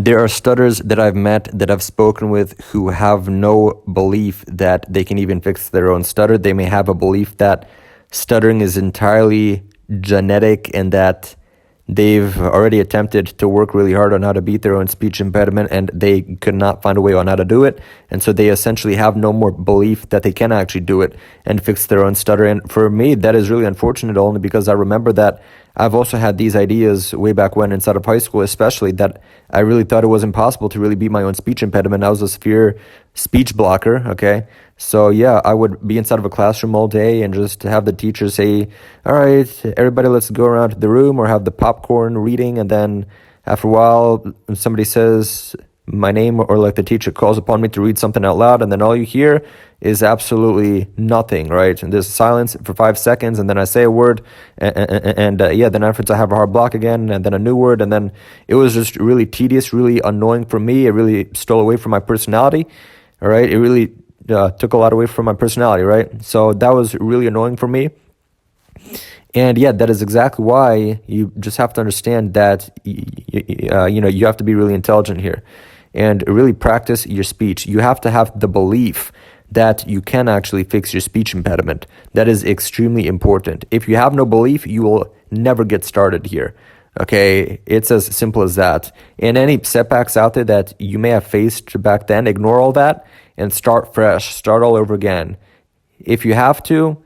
There are stutters that I've met, that I've spoken with, who have no belief that they can even fix their own stutter. They may have a belief that stuttering is entirely genetic and that they've already attempted to work really hard on how to beat their own speech impediment and they could not find a way on how to do it. And so they essentially have no more belief that they can actually do it and fix their own stutter. And for me, that is really unfortunate, only because I remember that I've also had these ideas way back when, inside of high school especially, that I really thought it was impossible to really beat my own speech impediment. I was a severe speech blocker, okay? So yeah, I would be inside of a classroom all day and just have the teacher say, all right, everybody, let's go around the room, or have the popcorn reading. And then after a while, somebody says my name, or like the teacher calls upon me to read something out loud. And then all you hear is absolutely nothing, right? And there's silence for 5 seconds. And then I say a word and then afterwards I have a hard block again, and then a new word. And then it was just really tedious, really annoying for me. It really stole away from my personality, all right? It really took a lot away from my personality, right? So that was really annoying for me. And yeah, that is exactly why you just have to understand that you have to be really intelligent here and really practice your speech. You have to have the belief that you can actually fix your speech impediment. That is extremely important. If you have no belief, you will never get started here. Okay, it's as simple as that. And any setbacks out there that you may have faced back then, ignore all that and start fresh, start all over again. If you have to,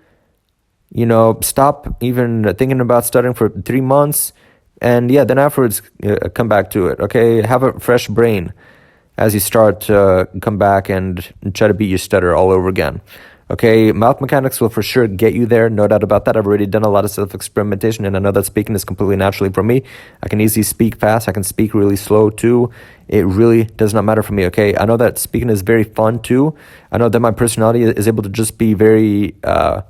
stop even thinking about stuttering for 3 months, and yeah, then afterwards come back to it. Okay, have a fresh brain as you start to come back and try to beat your stutter all over again. Okay, mouth mechanics will for sure get you there, no doubt about that. I've already done a lot of self-experimentation, and I know that speaking is completely naturally for me. I can easily speak fast. I can speak really slow too. It really does not matter for me, okay? I know that speaking is very fun too. I know that my personality is able to just be very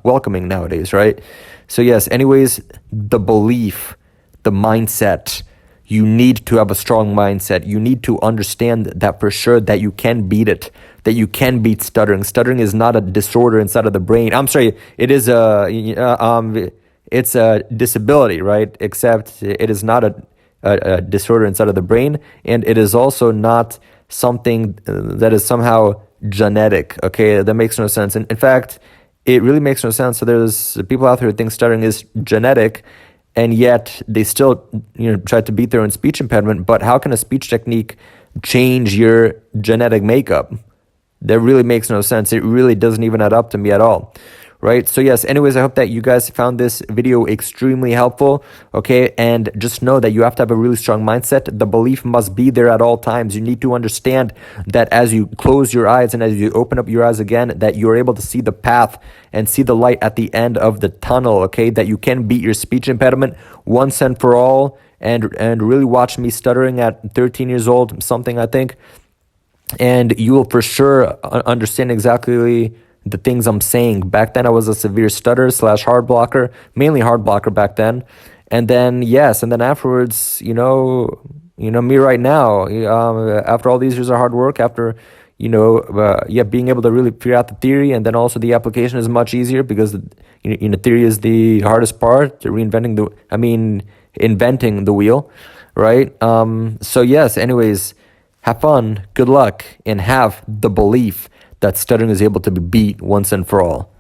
welcoming nowadays, right? So yes, anyways, the belief, the mindset, you need to have a strong mindset. You need to understand that for sure, that you can beat it, that you can beat stuttering. Stuttering is not a disorder inside of the brain. I'm sorry, it is it's a disability, right? Except it is not a disorder inside of the brain, and it is also not something that is somehow genetic. Okay, that makes no sense. And in fact, it really makes no sense. So there's people out there who think stuttering is genetic, and yet they still, try to beat their own speech impediment. But how can a speech technique change your genetic makeup? That really makes no sense. It really doesn't even add up to me at all, right? So yes, anyways, I hope that you guys found this video extremely helpful, okay? And just know that you have to have a really strong mindset. The belief must be there at all times. You need to understand that as you close your eyes and as you open up your eyes again, that you're able to see the path and see the light at the end of the tunnel, okay? That you can beat your speech impediment once and for all, and really watch me stuttering at 13 years old, something I think, and you will for sure understand exactly the things I'm saying. Back then I was a severe stutter / hard blocker, mainly hard blocker back then. And then afterwards, me right now, after all these years of hard work, after being able to really figure out the theory, and then also the application is much easier, because theory is the hardest part, inventing the wheel, right? So yes, anyways, have fun, good luck, and have the belief that stuttering is able to be beat once and for all.